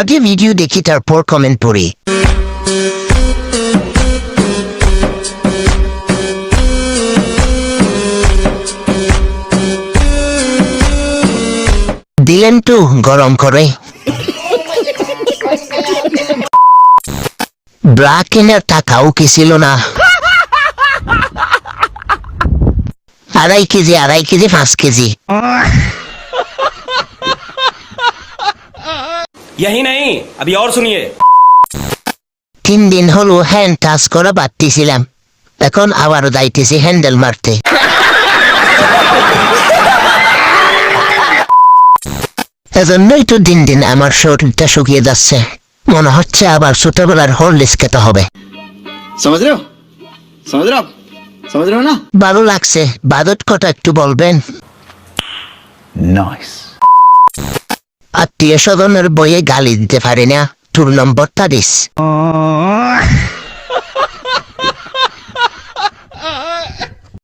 আগে ভিডিও দেখি তারপর কমেন্ট পড়ি। দিলেন তো গরম করে। ব্রা কেনার টাকাও কি ছিল না? 2.5 কেজি 5 কেজি। यही नहीं, अभी और सुनिए। 3 দিন হলো হ্যান্ড টাচ করা বাদ দিয়েছিলাম, এখন আবারও যাইতেছি হ্যান্ডেল মারতে। এজন্যই তো দিন দিন আমার শরীরটা শুকিয়ে যাচ্ছে, মনে হচ্ছে আবার ছোটবেলার হরলিক্স খেতে হবে। समझ रहे हो आप समझ रहे हो ना? ভালো লাগছে, বাজেট কত একটু বলবেন? नाइस। আত্মীয় স্বজনের বইয়ে গালি দিতে পারি না, তোর নম্বরটা দিস।